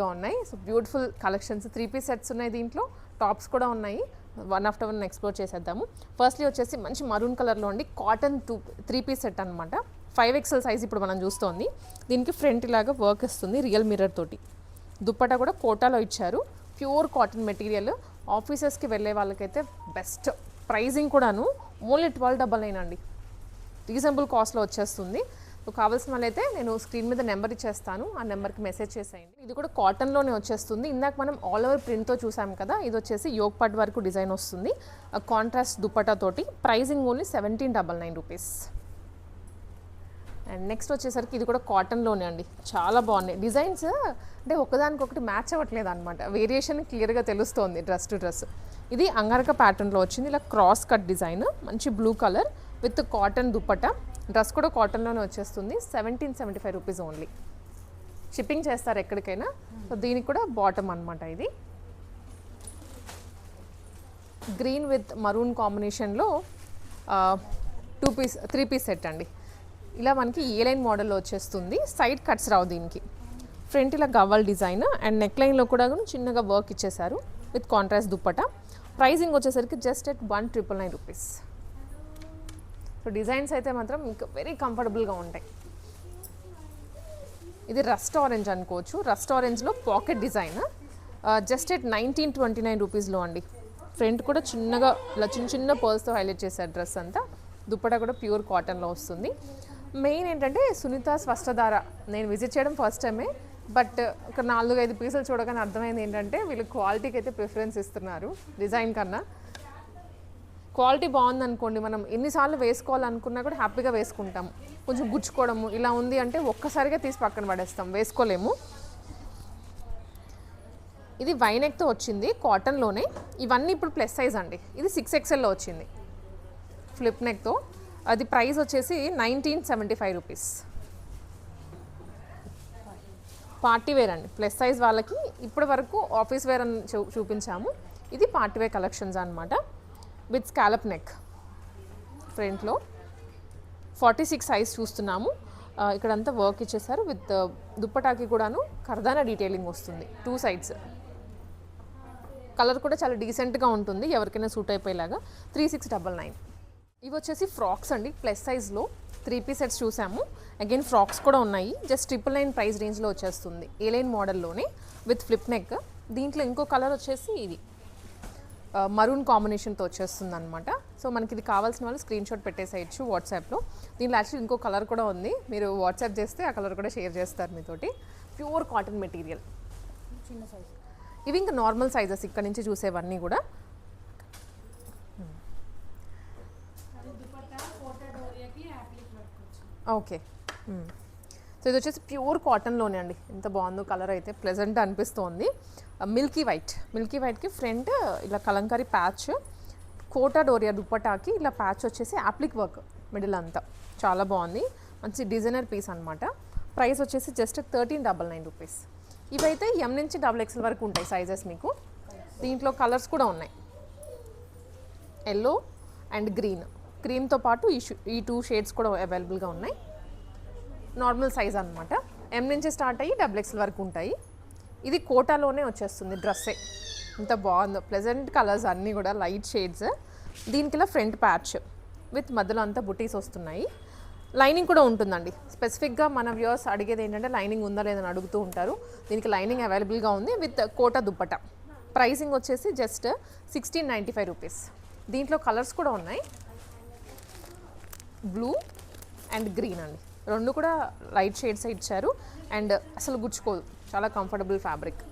గా ఉన్నాయి. So beautiful collections 3 piece sets ఉన్నాయి, దీంట్లో టాప్స్ కూడా ఉన్నాయి. వన్ ఆఫ్టర్ వన్ ఎక్స్ప్లోర్ చేసేద్దాము. ఫస్ట్లీ వచ్చేసి మంచి మరూన్ కలర్లో ఉండి కాటన్ 3 పీస్ సెట్ అనమాట. 5XL సైజ్ ఇప్పుడు మనం చూస్తోంది. దీనికి ఫ్రంట్ ఇలాగా వర్క్ ఇస్తుంది రియల్ మిర్రర్ తోటి. దుప్పటా కూడా కోటాలో ఇచ్చారు, ప్యూర్ కాటన్ మెటీరియల్. ఆఫీసెస్కి వెళ్ళే వాళ్ళకైతే బెస్ట్. ప్రైజింగ్ కూడాను ఓన్లీ 1299 అండి, రీజనబుల్ కాస్ట్లో వచ్చేస్తుంది. సో కావాల్సిన వాళ్ళైతే నేను స్క్రీన్ మీద నెంబర్ ఇచ్చేస్తాను, ఆ నెంబర్కి మెసేజ్ చేసేయండి. ఇది కూడా కాటన్లోనే వచ్చేస్తుంది. ఇందాక మనం ఆల్ ఓవర్ ప్రింట్తో చూసాం కదా, ఇది వచ్చేసి యోగ్ పట్ వరకు డిజైన్ వస్తుంది కాంట్రాస్ట్ దుప్పటా తోటి. Pricing only 1799 rupees. And next వచ్చేసరికి ఇది కూడా కాటన్లోనే అండి, చాలా బాగున్నాయి డిజైన్స్. అంటే ఒకదానికొకటి మ్యాచ్ అవ్వట్లేదు అనమాట, వేరియేషన్ క్లియర్గా తెలుస్తోంది డ్రెస్ టు డ్రెస్. ఇది అంగారక ప్యాటర్న్లో వచ్చింది, ఇలా క్రాస్ కట్ డిజైన్, మంచి blue colour with cotton dupatta. Dress కూడా కాటన్లోనే వచ్చేస్తుంది. 1775 రూపీస్ ఓన్లీ. షిప్పింగ్ చేస్తారు ఎక్కడికైనా. సో దీనికి కూడా బాటమ్ అనమాట. ఇది గ్రీన్ విత్ మరూన్ కాంబినేషన్లో 3 పీస్ సెట్ అండి. ఇలా మనకి ఏ లైన్ మోడల్లో వచ్చేస్తుంది. సైడ్ కట్స్ రావు దీనికి. ఫ్రంట్ ఇలా గవ్వల్ డిజైన్ అండ్ నెక్ లైన్లో కూడా చిన్నగా వర్క్ ఇచ్చేసారు విత్ కాంట్రాస్ట్ దుప్పటా. ప్రైజింగ్ వచ్చేసరికి just at 1999 rupees. So designs అయితే మాత్రం మీకు వెరీ కంఫర్టబుల్గా ఉంటాయి. ఇది రస్ట్ ఆరెంజ్ అనుకోవచ్చు. రస్ట్ ఆరెంజ్లో పాకెట్ డిజైన్ జస్ట్ ఎట్ 1929 రూపీస్లో అండి. ఫ్రంట్ కూడా చిన్నగా ఇలా చిన్న పర్ల్స్తో హైలైట్ చేశారు డ్రెస్ అంతా. దుప్పటా కూడా ప్యూర్ కాటన్లో వస్తుంది. మెయిన్ ఏంటంటే సునీతాస్ వస్త్రధార నేను విజిట్ చేయడం ఫస్ట్ టైమే, బట్ ఒక 4-5 పీసులు చూడగానే అర్థమైంది ఏంటంటే వీళ్ళు క్వాలిటీకి అయితే ప్రిఫరెన్స్ ఇస్తున్నారు డిజైన్ కన్నా. క్వాలిటీ బాగుందనుకోండి, మనం ఎన్నిసార్లు వేసుకోవాలనుకున్నా కూడా హ్యాపీగా వేసుకుంటాము. కొంచెం గుచ్చుకోవడము ఇలా ఉంది అంటే ఒక్కసారిగా తీసి పక్కన పడేస్తాం, వేసుకోలేము. ఇది వైనెక్తో వచ్చింది కాటన్లోనే. ఇవన్నీ ఇప్పుడు ప్లస్ సైజ్ అండి. ఇది 6XLలో వచ్చింది ఫ్లిప్ నెక్తో. అది ప్రైస్ వచ్చేసి 1975 రూపీస్. పార్టీ వేర్ అండి, ప్లస్ సైజ్ వాళ్ళకి. ఇప్పటి వరకు ఆఫీస్ వేర్ అని చూపించాము. ఇది పార్టీ వేర్ కలెక్షన్స్ అనమాట విత్ స్కాలప్ నెక్. ఫ్రంట్లో 46 సైజ్ చూస్తున్నాము. ఇక్కడంతా వర్క్ ఇచ్చేసారు విత్ దుప్పటాకి కూడాను కర్దానా డీటెయిలింగ్ వస్తుంది 2 సైడ్స్. కలర్ కూడా చాలా డీసెంట్గా ఉంటుంది, ఎవరికైనా సూట్ అయిపోయేలాగా. 3699. ఇవి వచ్చేసి ఫ్రాక్స్ అండి, ప్లస్ సైజ్లో 3 పీస్ సెట్స్ చూసాము. అగైన్ ఫ్రాక్స్ కూడా ఉన్నాయి. జస్ట్ 999 ప్రైస్ రేంజ్లో వచ్చేస్తుంది. ఏ లైన్ మోడల్లోనే విత్ ఫ్లిప్ నెక్. దీంట్లో ఇంకో కలర్ వచ్చేసి ఇది మరూన్ కాంబినేషన్తో వచ్చేస్తుంది అనమాట. సో మనకి ఇది కావాల్సిన వాళ్ళు స్క్రీన్ షాట్ పెట్టేసేయచ్చు వాట్సాప్లో. దీంట్లో యాక్చువల్లీ ఇంకో కలర్ కూడా ఉంది, మీరు వాట్సాప్ చేస్తే ఆ కలర్ కూడా షేర్ చేస్తారు మీతోటి. ప్యూర్ కాటన్ మెటీరియల్, చిన్న సైజ్. ఇవి ఇంకా నార్మల్ సైజెస్ ఇక్కడ నుంచి చూసేవన్నీ కూడా. ఓకే. సో ఇది వచ్చేసి ప్యూర్ కాటన్లోనే అండి. ఎంత బాగుందో కలర్ అయితే, ప్లెజెంట్ అనిపిస్తోంది. మిల్కీ వైట్కి ఫ్రంట్ ఇలా కలంకారీ ప్యాచ్, కోటా డోరియా దుప్పటాకి ఇలా ప్యాచ్ వచ్చేసి యాప్లిక్ వర్క్ మిడిల్ అంతా. చాలా బాగుంది, మంచి డిజైనర్ పీస్ అనమాట. ప్రైస్ వచ్చేసి జస్ట్ 1399 రూపీస్. ఇవైతే M నుంచి XXL వరకు ఉంటాయి సైజెస్ మీకు. దీంట్లో కలర్స్ కూడా ఉన్నాయి, ఎల్లో అండ్ గ్రీన్. క్రీమ్తో పాటు ఈ 2 షేడ్స్ కూడా అవైలబుల్గా ఉన్నాయి. నార్మల్ సైజ్ అనమాట. M నుంచి స్టార్ట్ అయ్యి XXL వరకు ఉంటాయి. ఇది కోటాలోనే వచ్చేస్తుంది డ్రెస్సే. ఇంత బాగుందో, ప్లెజెంట్ కలర్స్ అన్నీ కూడా లైట్ షేడ్స్. దీనికి ఇలా ఫ్రంట్ ప్యాచ్ విత్ మధ్యలో అంతా బుటీస్ వస్తున్నాయి. లైనింగ్ కూడా ఉంటుందండి. స్పెసిఫిక్గా మన వ్యూవర్స్ అడిగేది ఏంటంటే లైనింగ్ ఉందా లేదని అడుగుతూ ఉంటారు. దీనికి లైనింగ్ అవైలబుల్గా ఉంది విత్ కోటా దుప్పటా. ప్రైసింగ్ వచ్చేసి జస్ట్ 1695 రూపీస్. దీంట్లో కలర్స్ కూడా ఉన్నాయి, బ్లూ అండ్ గ్రీన్ అండి. రెండు కూడా లైట్ షేడ్స్ ఇచ్చారు అండ్ అసలు గుచ్చుకోదు, చాలా కంఫర్టబుల్ ఫ్యాబ్రిక్.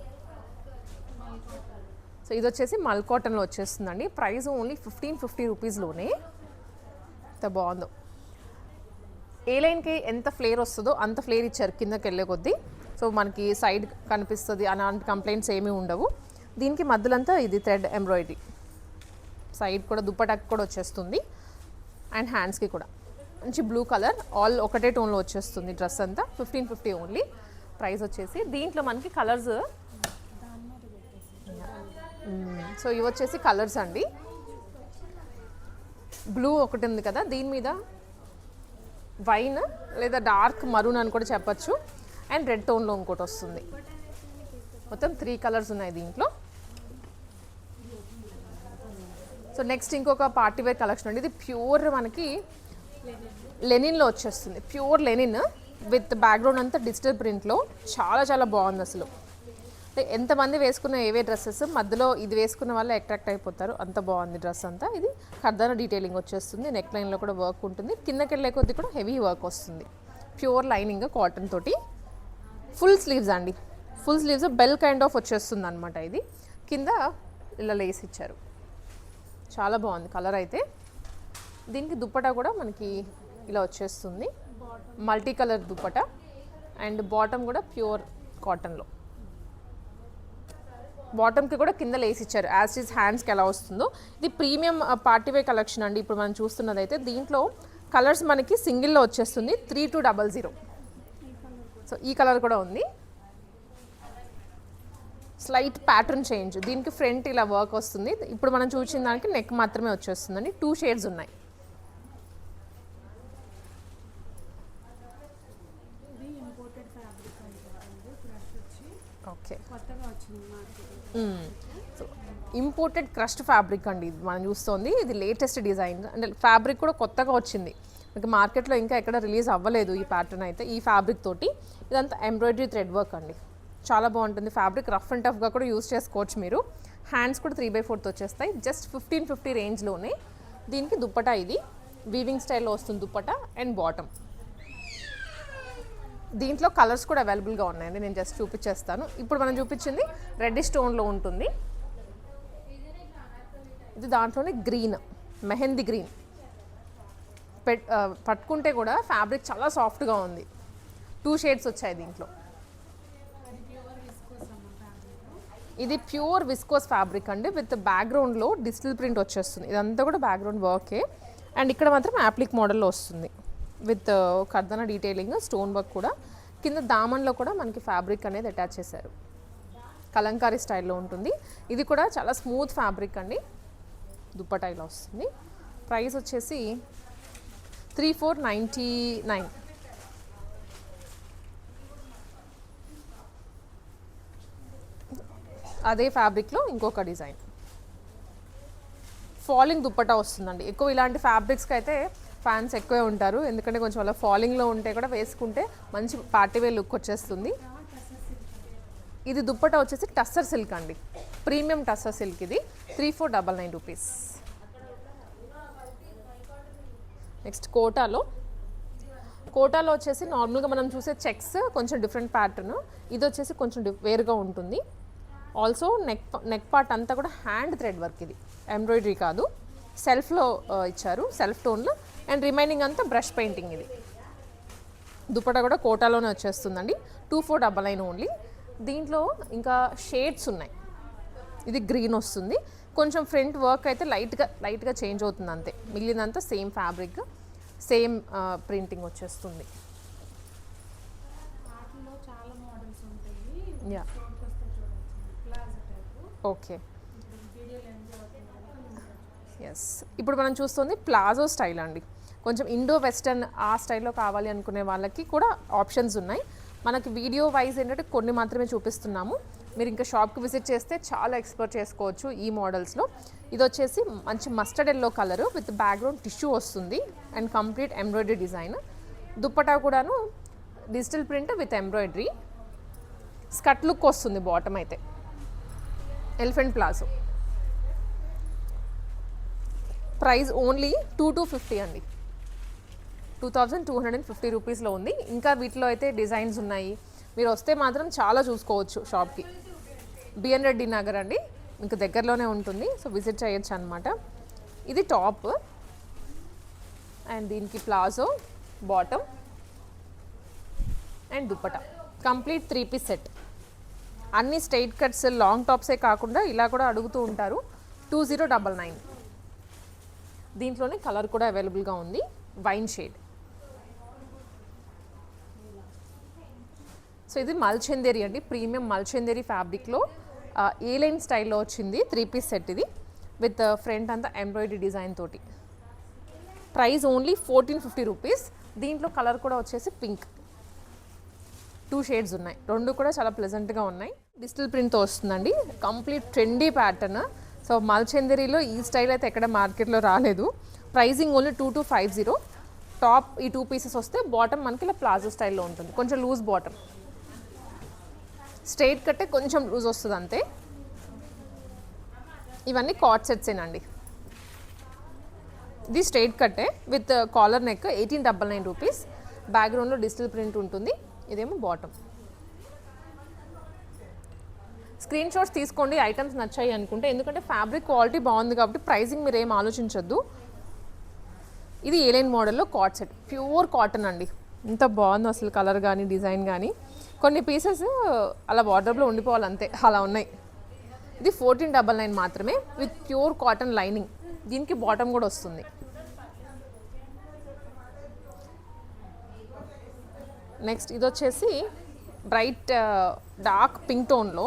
సో ఇది వచ్చేసి మల్ కాటన్లో వచ్చేస్తుందండి. Price only 1550 రూపీస్లోనే. ఎంత బాగుందో. ఏ లైన్కి ఎంత ఫ్లేర్ వస్తుందో అంత ఫ్లేర్ ఇచ్చారు కిందకి వెళ్ళే కొద్దీ. సో మనకి సైడ్ కనిపిస్తుంది అలాంటి కంప్లైంట్స్ ఏమీ ఉండవు. దీనికి మధ్యలంతా ఇది థ్రెడ్ ఎంబ్రాయిడరీ. సైడ్ కూడా దుప్పటాకి కూడా వచ్చేస్తుంది అండ్ హ్యాండ్స్కి కూడా మంచి బ్లూ కలర్, ఆల్ ఒకటే టోన్లో వచ్చేస్తుంది డ్రెస్ అంతా. 1550 ఓన్లీ. ప్రైస్ వచ్చేసి దీంట్లో మనకి కలర్స్. సో ఇవి వచ్చేసి కలర్స్ అండి. బ్లూ ఒకటి ఉంది కదా, దీని మీద వైన్ లేదా డార్క్ మరూన్ అని కూడా చెప్పచ్చు అండ్ రెడ్ టోన్లో ఇంకోటి వస్తుంది. మొత్తం 3 కలర్స్ ఉన్నాయి దీంట్లో. సో నెక్స్ట్ ఇంకొక పార్టీ వేర్ కలెక్షన్ అండి. ఇది ప్యూర్ మనకి లెనిన్లో వచ్చేస్తుంది. ప్యూర్ లెనిన్ విత్ బ్యాక్గ్రౌండ్ అంతా డిజిటల్ ప్రింట్లో. చాలా చాలా బాగుంది అసలు. ఎంతమంది వేసుకున్న ఏవే డ్రెస్సెస్ మధ్యలో ఇది వేసుకున్న వాళ్ళు అట్రాక్ట్ అయిపోతారు, అంత బాగుంది డ్రెస్ అంతా. ఇది ఖర్దానా డీటెయిలింగ్ వచ్చేస్తుంది, నెక్ లైన్లో కూడా వర్క్ ఉంటుంది, కిందకి వెళ్ళే కొద్దీ కూడా హెవీ వర్క్ వస్తుంది. ప్యూర్ లైనింగ్ కాటన్ తోటి. ఫుల్ స్లీవ్స్ అండి, full sleeves bell kind of వచ్చేస్తుంది అనమాట. ఇది కింద ఇలా లేస్ ఇచ్చారు, చాలా బాగుంది కలర్ అయితే. దీనికి దుప్పటా కూడా మనకి ఇలా వచ్చేస్తుంది, multi colour dupatta. And bottom కూడా ప్యూర్ కాటన్లో. బాటమ్కి కూడా కింద లేస్ ఇచ్చారు, యాజ్ ఇస్ హ్యాండ్స్కి ఎలా వస్తుందో. ఇది ప్రీమియం పార్టీవేర్ కలెక్షన్ అండి. ఇప్పుడు మనం చూస్తున్నది అయితే దీంట్లో కలర్స్ మనకి సింగిల్లో వచ్చేస్తుంది 3200. సో ఈ కలర్ కూడా ఉంది. స్లైట్ ప్యాటర్న్ చేంజ్, దీనికి ఫ్రంట్ ఇలా వర్క్ వస్తుంది. ఇప్పుడు మనం చూసిన దానికి నెక్ మాత్రమే వచ్చేస్తుందండి. 2 షేడ్స్ ఉన్నాయి. Okay, so imported crushed fabric అండి ఇది మనం చూస్తుంది. ఇది లేటెస్ట్ డిజైన్, అంటే ఫ్యాబ్రిక్ కూడా కొత్తగా వచ్చింది, మీకు మార్కెట్లో ఇంకా ఎక్కడ రిలీజ్ అవ్వలేదు ఈ ప్యాటర్న్ అయితే. ఈ ఫ్యాబ్రిక్ తోటి ఇదంతా ఎంబ్రాయిడరీ థ్రెడ్ వర్క్ అండి, చాలా బాగుంటుంది ఫ్యాబ్రిక్. రఫ్ అండ్ టఫ్గా కూడా యూస్ చేసుకోవచ్చు మీరు. హ్యాండ్స్ కూడా 3/4 వచ్చేస్తాయి. జస్ట్ 1550 రేంజ్లోనే. దీనికి దుప్పటా ఇది వీవింగ్ స్టైల్లో వస్తుంది దుప్పటా అండ్ బాటమ్. దీంట్లో కలర్స్ కూడా అవైలబుల్గా ఉన్నాయండి, నేను జస్ట్ చూపించేస్తాను. ఇప్పుడు మనం చూపించింది రెడ్ స్టోన్లో ఉంటుంది. ఇది దాంట్లోనే గ్రీన్, మెహందీ గ్రీన్. పట్టుకుంటే కూడా ఫ్యాబ్రిక్ చాలా సాఫ్ట్గా ఉంది. 2 షేడ్స్ వచ్చాయి దీంట్లో. ఇది ప్యూర్ విస్కోస్ ఫ్యాబ్రిక్ అండి, విత్ బ్యాక్గ్రౌండ్లో డిజిటల్ ప్రింట్ వచ్చేస్తుంది. ఇదంతా కూడా బ్యాక్గ్రౌండ్ వర్కే. అండ్ ఇక్కడ మాత్రం యాప్లిక్ మోడల్లో వస్తుంది విత్ ఖర్దానా డీటెయిలింగ్, స్టోన్ వర్క్ కూడా. కింద దామన్లో కూడా మనకి ఫ్యాబ్రిక్ అనేది అటాచ్ చేశారు, కలంకారీ స్టైల్లో ఉంటుంది. ఇది కూడా చాలా స్మూత్ ఫ్యాబ్రిక్ అండి. దుప్పటా ఇలా వస్తుంది. ప్రైస్ వచ్చేసి 3499. అదే ఫ్యాబ్రిక్లో ఇంకొక డిజైన్ ఫాలింగ్ దుప్పటా వస్తుందండి. ఎక్కువ ఇలాంటి ఫ్యాబ్రిక్స్కి అయితే ఫ్యాన్స్ ఎక్కువే ఉంటారు, ఎందుకంటే కొంచెం అలా ఫాలింగ్లో ఉంటే కూడా వేసుకుంటే మంచి పార్టీవేర్ లుక్ వచ్చేస్తుంది. ఇది దుప్పటా వచ్చేసి టస్సర్ సిల్క్ అండి, ప్రీమియం టస్సర్ సిల్క్. ఇది 3499 రూపీస్. నెక్స్ట్ కోటాలో వచ్చేసి నార్మల్గా మనం చూసే చెక్స్ కొంచెం డిఫరెంట్ ప్యాటర్న్. ఇది వచ్చేసి కొంచెం వేరుగా ఉంటుంది. ఆల్సో నెక్ పార్ట్ అంతా కూడా హ్యాండ్ థ్రెడ్ వర్క్. ఇది ఎంబ్రాయిడరీ కాదు, సెల్ఫ్లో ఇచ్చారు, సెల్ఫ్ టోన్లో. అండ్ రిమైనింగ్ అంతా బ్రష్ పెయింటింగ్. ఇది దుప్పటా కూడా కోటాలోనే వచ్చేస్తుందండి. 2499 ఓన్లీ. దీంట్లో ఇంకా షేడ్స్ ఉన్నాయి. ఇది గ్రీన్ వస్తుంది, కొంచెం ఫ్రంట్ వర్క్ అయితే లైట్గా చేంజ్ అవుతుంది అంతే. మిగిలినంతా సేమ్ ఫ్యాబ్రిక్, సేమ్ ప్రింటింగ్ వచ్చేస్తుంది. Yeah, okay. ఎస్, ఇప్పుడు మనం చూస్తుంది ప్లాజో స్టైల్ అండి. కొంచెం ఇండో వెస్టర్న్ ఆ స్టైల్లో కావాలి అనుకునే వాళ్ళకి కూడా ఆప్షన్స్ ఉన్నాయి. మనకి వీడియో వైజ్ ఏంటంటే కొన్ని మాత్రమే చూపిస్తున్నాము. మీరు ఇంకా షాప్కి విజిట్ చేస్తే చాలా ఎక్స్ప్లోర్ చేసుకోవచ్చు ఈ మోడల్స్లో. ఇది వచ్చేసి మంచి mustard yellow colour with background tissue వస్తుంది and complete embroidery design. Dupatta కూడాను digital print with embroidery. Skirt look వస్తుంది బాటమ్ అయితే. Elephant palazzo. ప్రైస్ ఓన్లీ 2250 అండి, 2250 రూపీస్లో ఉంది. ఇంకా వీటిలో అయితే డిజైన్స్ ఉన్నాయి, మీరు వస్తే మాత్రం చాలా చూసుకోవచ్చు షాప్కి. బిఎన్ రెడ్డి నగర్ అండి, మీకు దగ్గరలోనే ఉంటుంది, సో విజిట్ చేయొచ్చు అనమాట. ఇది టాప్ అండ్ దీనికి palazzo, bottom and dupatta. Complete 3 piece set. అన్ని స్ట్రైట్ కట్స్ లాంగ్ టాప్సే కాకుండా ఇలా కూడా అడుగుతూ ఉంటారు. 2099. దీంట్లోనే కలర్ కూడా అవైలబుల్గా ఉంది, వైన్ షేడ్. సో ఇది మల్చందేరి అండి, ప్రీమియం మల్చందేరి ఫ్యాబ్రిక్లో ఏ లైన్ స్టైల్లో వచ్చింది 3 పీస్ సెట్. ఇది విత్ ఫ్రంట్ అంతా ఎంబ్రాయిడరీ డిజైన్ తోటి. Price only 1450 rupees. దీంట్లో కలర్ కూడా వచ్చేసి పింక్. 2 షేడ్స్ ఉన్నాయి, రెండు కూడా చాలా ప్లెజెంట్గా ఉన్నాయి. డిజిటల్ ప్రింట్తో వస్తుందండి, కంప్లీట్ ట్రెండీ ప్యాటర్న్. సో మల్చందరిలో ఈ స్టైల్ అయితే ఎక్కడ మార్కెట్లో రాలేదు. Pricing only 2250. టాప్ ఈ 2 పీసెస్ వస్తే బాటమ్ మనకి ఇలా ప్లాజో స్టైల్లో ఉంటుంది, కొంచెం లూజ్ బాటమ్. స్ట్రైట్ కట్టే కొంచెం లూజ్ వస్తుంది అంతే. ఇవన్నీ కార్డ్ సెట్సేనండి. ఇది స్ట్రైట్ కట్టే విత్ కాలర్ నెక్, 1899 రూపీస్. బ్యాక్గ్రౌండ్లో డిజిటల్ ప్రింట్ ఉంటుంది. ఇదేమో బాటమ్. స్క్రీన్ షాట్స్ తీసుకోండి ఐటమ్స్ నచ్చాయి అనుకుంటే, ఎందుకంటే ఫ్యాబ్రిక్ క్వాలిటీ బాగుంది కాబట్టి ప్రైజింగ్ మీరు ఏం ఆలోచించొద్దు. ఇది ఏలైన్ మోడల్లో కార్డ్ సెట్, ప్యూర్ కాటన్ అండి. ఇంత బాగుంది అసలు, కలర్ కానీ డిజైన్ కానీ. కొన్ని పీసెస్ అలా వార్డ్రోబ్లో ఉండిపోవాలి అంతే, అలా ఉన్నాయి. ఇది 1499 మాత్రమే విత్ ప్యూర్ కాటన్ లైనింగ్. దీనికి బాటమ్ కూడా వస్తుంది. నెక్స్ట్ ఇది వచ్చేసి బ్రైట్ డార్క్ పింక్ టోన్లో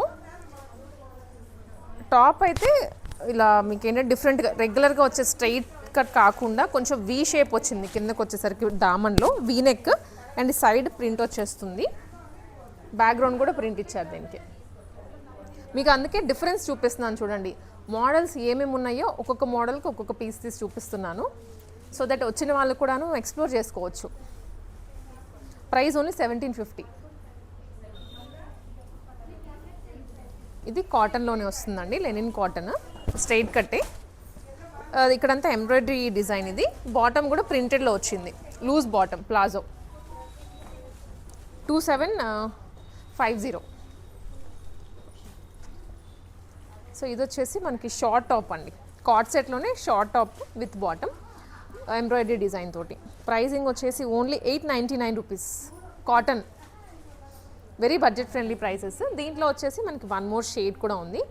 టాప్. అయితే ఇలా మీకు ఏంటంటే డిఫరెంట్గా రెగ్యులర్గా వచ్చే స్ట్రైట్ కట్ కాకుండా కొంచెం వీ షేప్ వచ్చింది కిందకు వచ్చేసరికి. దామన్లో V neck and side print వచ్చేస్తుంది. బ్యాక్గ్రౌండ్ కూడా ప్రింట్ ఇచ్చారు దీనికి. మీకు అందుకే డిఫరెన్స్ చూపిస్తున్నాను చూడండి. మోడల్స్ ఏమేమి ఉన్నాయో ఒక్కొక్క మోడల్కి ఒక్కొక్క పీస్ తీసి చూపిస్తున్నాను, సో దట్ వచ్చిన వాళ్ళు కూడాను ఎక్స్ప్లోర్ చేసుకోవచ్చు. Price only 1750. ఇది కాటన్లోనే వస్తుందండి, లెనిన్ కాటన్, స్ట్రైట్ కట్టే. ఇక్కడంతా ఎంబ్రాయిడరీ డిజైన్. ఇది బాటమ్ కూడా ప్రింటెడ్లో వచ్చింది, లూజ్ బాటమ్ ప్లాజో. 2750. సో ఇది వచ్చేసి మనకి షార్ట్ టాప్ అండి, కార్డ్ సెట్లోనే short top with bottom embroidery design తోటి. ప్రైజింగ్ వచ్చేసి only 899 rupees. Cotton, very budget friendly prices. దీంట్లో వచ్చేసి మనకి వన్ మోర్ షేడ్ కూడా ఉంది.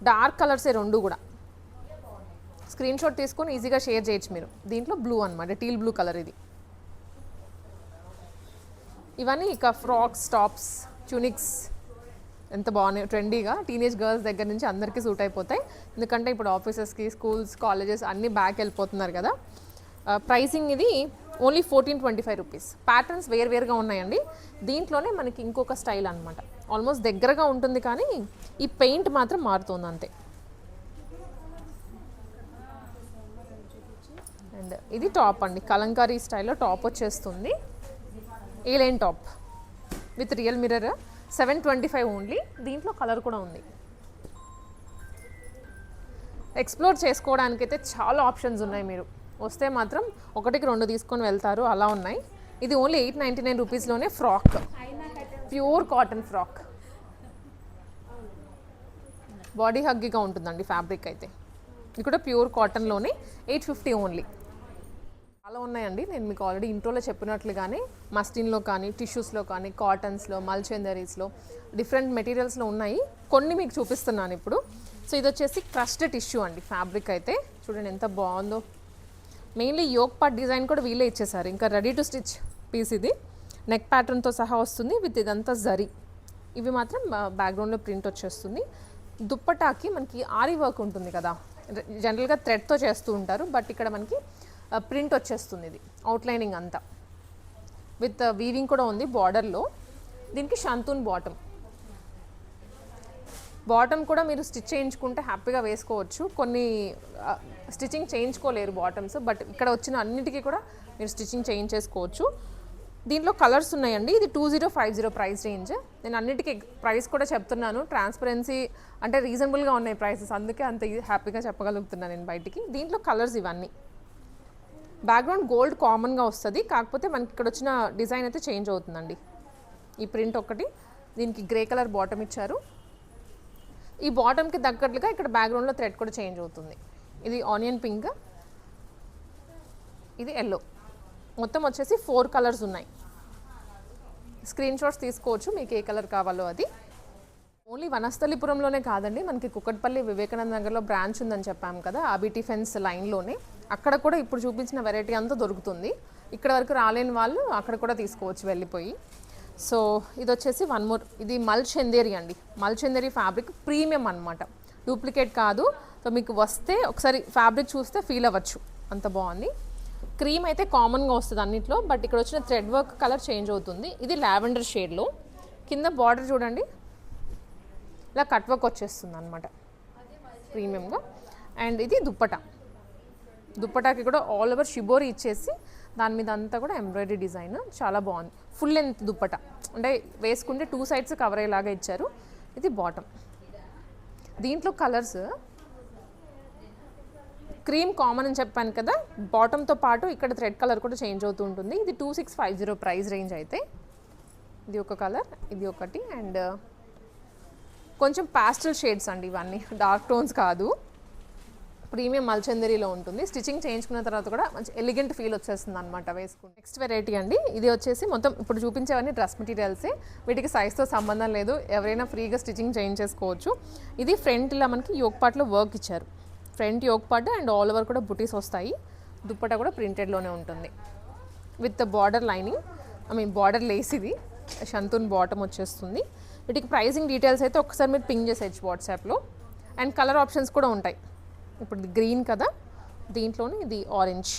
డార్క్ కలర్సే రెండు కూడా. స్క్రీన్ షాట్ తీసుకొని ఈజీగా షేర్ చేయొచ్చు మీరు. దీంట్లో బ్లూ అనమాట, టీల్ బ్లూ కలర్ ఇది. ఇవన్నీ ఇక ఫ్రాక్స్, టాప్స్, ట్యూనిక్స్ ఎంత బాగున్నాయి ట్రెండీగా. టీనేజ్ గర్ల్స్ దగ్గర నుంచి అందరికీ సూట్ అయిపోతాయి, ఎందుకంటే ఇప్పుడు ఆఫీసెస్కి, స్కూల్స్, కాలేజెస్ అన్నీ బ్యాక్ వెళ్ళిపోతున్నారు కదా. ప్రైసింగ్ ఇది ఓన్లీ 1425 రూపీస్. ప్యాటర్న్స్ వేరువేరుగా ఉన్నాయండి. దీంట్లోనే మనకి ఇంకొక స్టైల్ అనమాట, ఆల్మోస్ట్ దగ్గరగా ఉంటుంది కానీ ఈ పెయింట్ మాత్రం మారుతుంది అంతే. అండ్ ఇది టాప్ అండి, కలంకారీ స్టైల్లో టాప్ వచ్చేస్తుంది. A-line top with real mirror, 725 only. దీంట్లో కలర్ కూడా ఉంది. ఎక్స్ప్లోర్ చేసుకోవడానికైతే చాలా ఆప్షన్స్ ఉన్నాయి. మీరు వస్తే మాత్రం ఒకటికి రెండు తీసుకొని వెళ్తారు, అలా ఉన్నాయి. ఇది ఓన్లీ 899 రూపీస్లోనే frock, pure cotton frock. Body హగ్గీగా ఉంటుందండి ఫ్యాబ్రిక్ అయితే. ఇది కూడా ప్యూర్ కాటన్లోనే 850 ఓన్లీ. చాలా ఉన్నాయండి, నేను మీకు ఆల్రెడీ ఇంట్రోలో చెప్పినట్లుగానే మస్టిన్లో కానీ, టిష్యూస్లో కానీ, కాటన్స్లో, మల్చందరీస్లో, డిఫరెంట్ మెటీరియల్స్లో ఉన్నాయి. కొన్ని మీకు చూపిస్తున్నాను ఇప్పుడు. సో ఇది వచ్చేసి క్రష్డ్ టిష్యూ అండి. ఫ్యాబ్రిక్ అయితే చూడండి ఎంత బాగుందో. మెయిన్లీ యోక్ పార్ట్ డిజైన్ కూడా వీళ్ళే ఇచ్చేసారు, ఇంకా రెడీ టు స్టిచ్ పీస్. ఇది నెక్ ప్యాటర్న్తో సహా వస్తుంది విత్ ఇదంతా జరీ. ఇవి మాత్రం బ్యాక్గ్రౌండ్లో ప్రింట్ వచ్చేస్తుంది. దుప్పటాకి మనకి ఆరీ వర్క్ ఉంటుంది కదా, జనరల్గా థ్రెడ్తో చేస్తూ ఉంటారు, బట్ ఇక్కడ మనకి ప్రింట్ వచ్చేస్తుంది. ఇది అవుట్లైనింగ్ అంతా విత్ వీవింగ్ కూడా ఉంది బార్డర్లో. దీనికి షంతూన్ బాటమ్ కూడా మీరు స్టిచ్ చేయించుకుంటే హ్యాపీగా వేసుకోవచ్చు. కొన్ని స్టిచ్చింగ్ చేయించుకోలేరు బాటమ్స్, బట్ ఇక్కడ వచ్చిన అన్నిటికీ కూడా మీరు స్టిచ్చింగ్ చేయించేసుకోవచ్చు. దీంట్లో కలర్స్ ఉన్నాయండి. ఇది 2050 ప్రైస్ రేంజ్. నేను అన్నిటికీ ప్రైస్ కూడా చెప్తున్నాను, ట్రాన్స్పరెన్సీ అంటే రీజనబుల్గా ఉన్నాయి ప్రైసెస్, అందుకే అంత హ్యాపీగా చెప్పగలుగుతున్నాను నేను బయటికి. దీంట్లో కలర్స్ ఇవన్నీ. బ్యాక్గ్రౌండ్ గోల్డ్ కామన్గా వస్తుంది, కాకపోతే మనకి ఇక్కడ వచ్చిన డిజైన్ అయితే చేంజ్ అవుతుందండి. ఈ ప్రింట్ ఒకటి, దీనికి గ్రే కలర్ బాటమ్ ఇచ్చారు. ఈ బాటమ్కి తగ్గట్లుగా ఇక్కడ బ్యాక్గ్రౌండ్లో థ్రెడ్ కూడా చేంజ్ అవుతుంది. ఇది ఆనియన్ పింక్, ఇది ఎల్లో. మొత్తం వచ్చేసి 4 కలర్స్ ఉన్నాయి. స్క్రీన్ షాట్స్ తీసుకోవచ్చు మీకు ఏ కలర్ కావాలో అది. ఓన్లీ వనస్థలిపురంలోనే కాదండి, మనకి కుక్కట్పల్లి వివేకానంద నగర్లో బ్రాంచ్ ఉందని చెప్పాము కదా, ఆబిటీ ఫెన్స్ లైన్లోనే. అక్కడ కూడా ఇప్పుడు చూపించిన వెరైటీ అంతా దొరుకుతుంది. ఇక్కడ వరకు రాలేని వాళ్ళు అక్కడ కూడా తీసుకోవచ్చు వెళ్ళిపోయి. సో ఇది వచ్చేసి వన్ మోర్, ఇది మల్చందేరి అండి. మల్చందేరి ఫ్యాబ్రిక్ ప్రీమియం అనమాట, డూప్లికేట్ కాదు. సో మీకు వస్తే ఒకసారి ఫ్యాబ్రిక్ చూస్తే ఫీల్ అవ్వచ్చు, అంత బాగుంది. క్రీమ్ అయితే కామన్గా వస్తుంది అన్నిట్లో, బట్ ఇక్కడ వచ్చిన థ్రెడ్ వర్క్ కలర్ చేంజ్ అవుతుంది. ఇది లావెండర్ షేడ్లో. కింద బార్డర్ చూడండి, ఇలా కట్ వర్క్ వచ్చేస్తుంది అనమాట ప్రీమియంగా. అండ్ ఇది దుప్పటాకి కూడా ఆల్ ఓవర్ షిబోరి ఇచ్చేసి దాని మీద అంతా కూడా ఎంబ్రాయిడరీ డిజైన్ చాలా బాగుంది. ఫుల్ లెంత్ దుప్పట అంటే వేసుకుంటే 2 సైడ్స్ కవర్ అయ్యేలాగా ఇచ్చారు. ఇది బాటమ్. దీంట్లో కలర్స్ క్రీమ్ కామన్ అని చెప్పాను కదా, బాటమ్తో పాటు ఇక్కడ థ్రెడ్ కలర్ కూడా చేంజ్ అవుతూ ఉంటుంది. ఇది 2650 ప్రైస్ రేంజ్ అయితే. ఇది ఒక కలర్, ఇది ఒకటి. అండ్ కొంచెం పాస్టల్ షేడ్స్ అండి ఇవన్నీ, డార్క్ టోన్స్ కాదు. ప్రీమియం మల్చందరిలో ఉంటుంది. స్టిచ్చింగ్ చేయించుకున్న తర్వాత కూడా మంచి ఎలిగెంట్ ఫీల్ వచ్చేస్తుంది అనమాట వేసుకుంటే. నెక్స్ట్ వెరైటీ అండి, ఇది వచ్చేసి మొత్తం ఇప్పుడు చూపించేవన్నీ డ్రెస్ మెటీరియల్సే, వీటికి సైజ్తో సంబంధం లేదు, ఎవరైనా ఫ్రీగా స్టిచ్చింగ్ చేయించేసుకోవచ్చు. ఇది ఫ్రంట్ ఇలా మనకి యోక్ పార్ట్లో వర్క్ ఇచ్చారు. Front yoke part and all over కూడా బుటీస్ వస్తాయి. దుప్పట కూడా ప్రింటెడ్లోనే ఉంటుంది with border lining, border lace. ఇది షంతూన్ బాటమ్ వచ్చేస్తుంది. వీటికి ప్రైజింగ్ డీటెయిల్స్ అయితే ఒకసారి మీరు పింగ్ చేసేయచ్చు వాట్సాప్లో. అండ్ కలర్ ఆప్షన్స్ కూడా ఉంటాయి. ఇప్పుడు ఇది గ్రీన్ కదా, దీంట్లోనే ఇది ఆరెంజ్.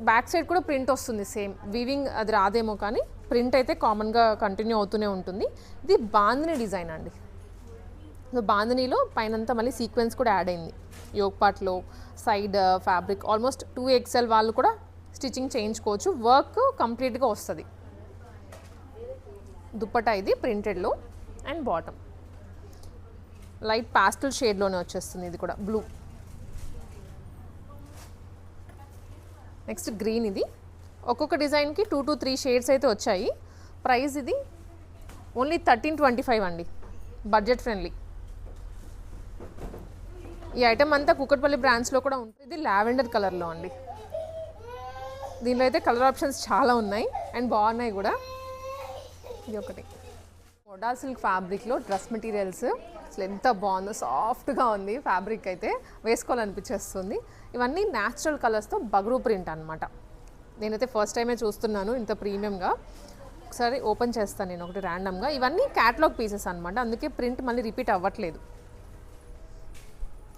బ్యాక్ సైడ్ కూడా ప్రింట్ వస్తుంది సేమ్. వీవింగ్ అది రాదేమో కానీ ప్రింట్ అయితే కామన్గా కంటిన్యూ అవుతూనే ఉంటుంది. ఇది బాందిని డిజైన్ అండి. సో బాందినీలో పైనంతా మళ్ళీ సీక్వెన్స్ కూడా యాడ్ అయింది. యోక్ పార్ట్లో సైడ్ ఫ్యాబ్రిక్ ఆల్మోస్ట్ 2XL వాళ్ళు కూడా స్టిచ్చింగ్ చేయించుకోవచ్చు. వర్క్ కంప్లీట్గా వస్తుంది. దుప్పటా ఇది ప్రింటెడ్లో. అండ్ బాటమ్ లైట్ పాస్టల్ షేడ్లోనే వచ్చేస్తుంది. ఇది కూడా బ్లూ. Next green. ఇది ఒక్కొక్క డిజైన్కి 2 to 3 షేడ్స్ అయితే వచ్చాయి. ప్రైస్ ఇది ఓన్లీ 1325 అండి, బడ్జెట్ ఫ్రెండ్లీ. ఈ ఐటమ్ అంతా కుకట్పల్లి బ్రాంచ్లో కూడా ఉంటుంది. ఇది లావెండర్ కలర్లో అండి. దీనిలో అయితే కలర్ ఆప్షన్స్ చాలా ఉన్నాయి అండ్ బాగున్నాయి కూడా. ఇది ఒకటి మోడా సిల్క్ ఫ్యాబ్రిక్లో డ్రెస్ మెటీరియల్స్. అసలు ఎంత బాగుందో, సాఫ్ట్గా ఉంది ఫ్యాబ్రిక్ అయితే, వేసుకోవాలనిపించేస్తుంది. ఇవన్నీ న్యాచురల్ కలర్స్తో బగ్రూ ప్రింట్ అనమాట. నేనైతే ఫస్ట్ టైమే చూస్తున్నాను ఇంత ప్రీమియంగా. ఒకసారి ఓపెన్ చేస్తాను నేను ఒకటి ర్యాండమ్గా. ఇవన్నీ క్యాటలాగ్ పీసెస్ అనమాట, అందుకే ప్రింట్ మళ్ళీ రిపీట్ అవ్వట్లేదు.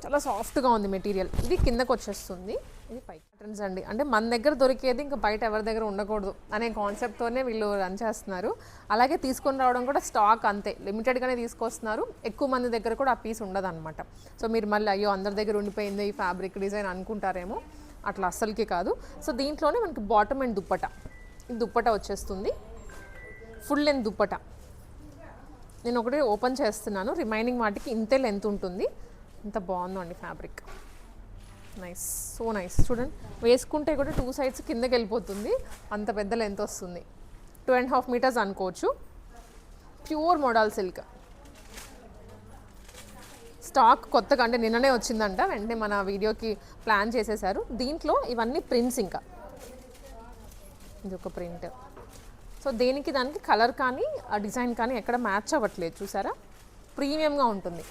చాలా సాఫ్ట్గా ఉంది మెటీరియల్. ఇది కిందకు వచ్చేస్తుంది. ఇది పై ప్యాటర్న్స్ అండి. అంటే మన దగ్గర దొరికేది ఇంకా బయట ఎవరి దగ్గర ఉండకూడదు అనే కాన్సెప్ట్తోనే వీళ్ళు రన్ చేస్తున్నారు. అలాగే తీసుకొని రావడం కూడా స్టాక్ అంతే లిమిటెడ్గానే తీసుకొస్తున్నారు. ఎక్కువ మంది దగ్గర కూడా ఆ పీస్ ఉండదు అనమాట. సో మీరు మళ్ళీ అయ్యో అందరి దగ్గర ఉండిపోయింది ఈ ఫ్యాబ్రిక్ డిజైన్ అనుకుంటారేమో, అట్లా అస్సలకి కాదు. సో దీంట్లోనే మనకి బాటమ్ అండ్ దుప్పట. ఈ దుప్పట వచ్చేస్తుంది ఫుల్ లెంత్ దుప్పట. నేను ఒకటి ఓపెన్ చేస్తున్నాను, రిమైనింగ్ వాటికి ఇంతే లెంత్ ఉంటుంది. ఇంత బాగుందో అండి ఫ్యాబ్రిక్, నైస్, సో నైస్. చూడండి వేసుకుంటే కూడా 2 సైడ్స్ కిందకి వెళ్ళిపోతుంది, అంత పెద్ద లెంత్ వస్తుంది. 2.5 meters అనుకోవచ్చు. ప్యూర్ మోడల్ సిల్క్ స్టాక్ కొత్తగా అంటే నిన్ననే వచ్చిందంట, వెంటనే మన వీడియోకి ప్లాన్ చేసేసారు. దీంట్లో ఇవన్నీ ప్రింట్స్, ఇంకా ఇది ఒక ప్రింట్. సో దేనికి దానికి కలర్ కానీ ఆ డిజైన్ కానీ ఎక్కడ మ్యాచ్ అవ్వట్లేదు, చూసారా, ప్రీమియంగా ఉంటుంది.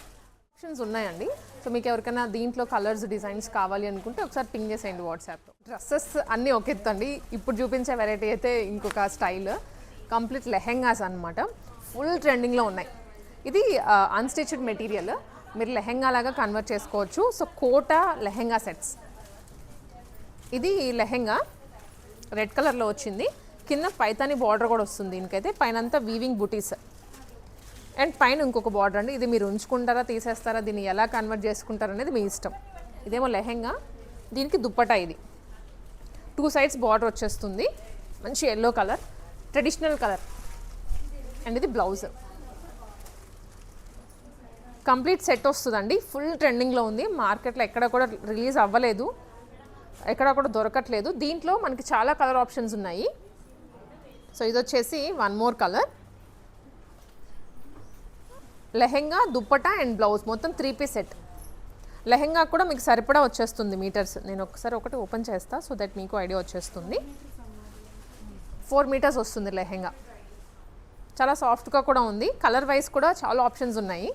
ఆప్షన్స్ ఉన్నాయండి. సో మీకు ఎవరికైనా దీంట్లో కలర్స్ డిజైన్స్ కావాలి అనుకుంటే ఒకసారి పింగ్ చేసేయండి వాట్సాప్లో. డ్రెస్సెస్ అన్నీ ఒక ఎత్తు అండి. ఇప్పుడు చూపించే వెరైటీ అయితే ఇంకొక స్టైల్, కంప్లీట్ లెహెంగాస్ అనమాట. ఫుల్ ట్రెండింగ్లో ఉన్నాయి. ఇది అన్స్టిచ్డ్ మెటీరియల్, మీరు లెహెంగా లాగా కన్వర్ట్ చేసుకోవచ్చు. So kota lehenga sets. ఇది లెహెంగా రెడ్ కలర్లో వచ్చింది, కింద పైతాని బార్డర్ కూడా వస్తుంది. దీనికైతే పైన అంతా వీవింగ్ బుటీస్ అండ్ పైన ఇంకొక బార్డర్ అండి. ఇది మీరు ఉంచుకుంటారా తీసేస్తారా, దీన్ని ఎలా కన్వర్ట్ చేసుకుంటారా అనేది మీ ఇష్టం. ఇదేమో లెహెంగా, దీనికి దుప్పటా. ఇది 2 sides బార్డర్ వచ్చేస్తుంది, మంచి yellow colour, traditional colour. And ఇది బ్లౌజ్. కంప్లీట్ సెట్ వస్తుందండి. ఫుల్ ట్రెండింగ్లో ఉంది, మార్కెట్లో ఎక్కడ కూడా రిలీజ్ అవ్వలేదు, ఎక్కడ కూడా దొరకట్లేదు. దీంట్లో మనకి చాలా కలర్ ఆప్షన్స్ ఉన్నాయి. సో ఇది వచ్చేసి 1 more colour. Lehenga, dupatta and blouse మొత్తం 3 piece సెట్. లెహెంగా కూడా మీకు సరిపడా వచ్చేస్తుంది మీటర్స్. నేను ఒకసారి ఒకటి ఓపెన్ చేస్తా సో దట్ మీకు ఐడియా వచ్చేస్తుంది. 4 meters వస్తుంది లెహెంగా. చాలా సాఫ్ట్గా కూడా ఉంది. కలర్ వైజ్ కూడా చాలా ఆప్షన్స్ ఉన్నాయి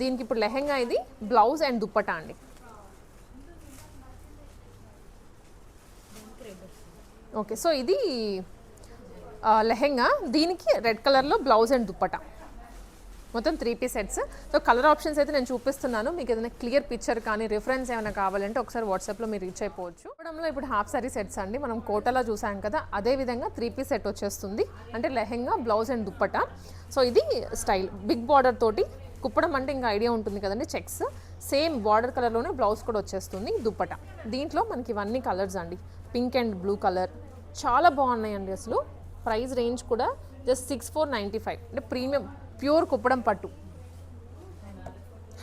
దీనికి. ఇప్పుడు లెహెంగా, ఇది బ్లౌజ్ అండ్ దుప్పటా అండి. ఓకే, సో ఇది లెహెంగా, దీనికి రెడ్ కలర్లో బ్లౌజ్ అండ్ దుప్పటా. మొత్తం 3 piece sets. So colour options అయితే నేను చూపిస్తున్నాను. మీకు ఏదైనా క్లియర్ పిక్చర్ కానీ రిఫరెన్స్ ఏమైనా కావాలంటే ఒకసారి వాట్సాప్లో మీరు రీచ్ అయిపోవచ్చు. ఇప్పుడు హాఫ్ సారీ సెట్స్ అండి. మనం కోటలో చూసాం కదా, అదే విధంగా 3 పీస్ సెట్ వచ్చేస్తుంది. అంటే lehenga, blouse and dupatta. So ఇది స్టైల్ బిగ్ బార్డర్ తోటి, కుప్పడం అంటే ఇంకా ఐడియా ఉంటుంది కదండి, చెక్స్. సేమ్ బార్డర్ కలర్లోనే బ్లౌజ్ కూడా వచ్చేస్తుంది, దుప్పట. దీంట్లో మనకి ఇవన్నీ కలర్స్ అండి, పింక్ అండ్ బ్లూ కలర్ చాలా బాగున్నాయండి. అసలు ప్రైస్ రేంజ్ కూడా జస్ట్ 6495. అంటే ప్రీమియం ప్యూర్ కుప్పడం పట్టు,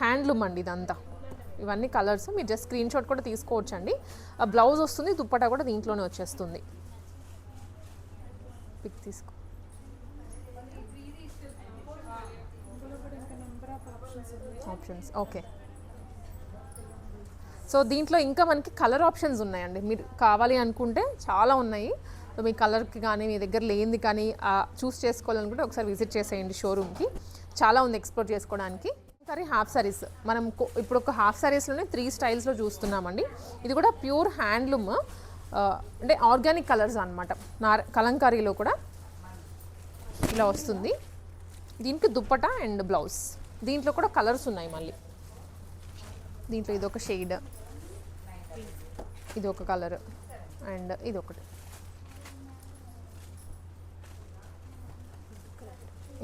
హ్యాండ్లూమ్ అండి ఇదంతా. ఇవన్నీ కలర్స్ మీరు జస్ట్ స్క్రీన్ షాట్ కూడా తీసుకోవచ్చండి. బ్లౌజ్ వస్తుంది, దుప్పటా కూడా దీంట్లోనే వచ్చేస్తుంది. పిక్ తీసుకో. Options okay. సో దీంట్లో ఇంకా మనకి కలర్ ఆప్షన్స్ ఉన్నాయండి. మీరు కావాలి అనుకుంటే చాలా ఉన్నాయి. సో మీ కలర్కి కానీ మీ దగ్గర లేనిది కానీ చూస్ చేసుకోవాలనుకుంటే ఒకసారి విజిట్ చేసేయండి షోరూమ్కి. చాలా ఉంది ఎక్స్ప్లోర్ చేసుకోవడానికి. సరే హాఫ్ సారీస్ మనం ఇప్పుడు ఒక హాఫ్ సారీస్లోనే 3 స్టైల్స్లో చూస్తున్నామండి. ఇది కూడా ప్యూర్ హ్యాండ్లూమ్, అంటే ఆర్గానిక్ కలర్స్ అనమాట. కలంకారీలో కూడా ఇలా వస్తుంది. దీనికి దుప్పట అండ్ బ్లౌజ్. దీంట్లో కూడా కలర్స్ ఉన్నాయి మళ్ళీ. దీంట్లో ఇదొక షేడ్, ఇది ఒక కలర్ అండ్ ఇది ఒకటి.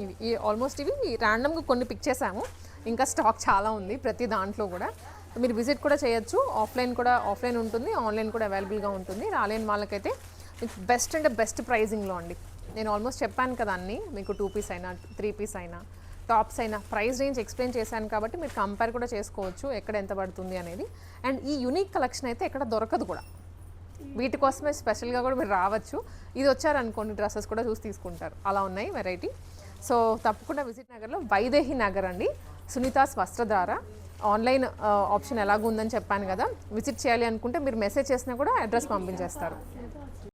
ఇవి ఆల్మోస్ట్ ఇవి ర్యాండమ్గా కొన్ని పిక్ చేసాము. ఇంకా స్టాక్ చాలా ఉంది ప్రతి దాంట్లో కూడా. మీరు విజిట్ కూడా చేయొచ్చు. ఆఫ్లైన్ ఉంటుంది, ఆన్లైన్ కూడా అవైలబుల్గా ఉంటుంది. రాలేని వాళ్ళకైతే మీకు బెస్ట్ అంటే బెస్ట్ ప్రైజింగ్లో అండి. నేను ఆల్మోస్ట్ చెప్పాను కదా అన్నీ మీకు. 2 పీస్ అయినా 3 పీస్ అయినా టాప్స్ అయినా ప్రైస్ రేంజ్ ఎక్స్ప్లెయిన్ చేశాను కాబట్టి మీరు కంపేర్ కూడా చేసుకోవచ్చు ఎక్కడ ఎంత పడుతుంది అనేది. అండ్ ఈ యూనిక్ కలెక్షన్ అయితే ఎక్కడ దొరకదు కూడా. వీటి కోసమే స్పెషల్గా కూడా మీరు రావచ్చు. ఇది వచ్చారనుకోండి, డ్రెస్సెస్ కూడా చూసి తీసుకుంటారు. అలా ఉన్నాయి వెరైటీ. సో తప్పకుండా విజిట్ నగర్లో వైదేహి నగర్ అండి, సునీతాస్ వస్త్రధార. ఆన్లైన్ ఆప్షన్ ఎలాగుందని చెప్పాను కదా. విజిట్ చేయాలి అనుకుంటే మీరు మెసేజ్ చేసినా కూడా అడ్రస్ పంపించేస్తారు.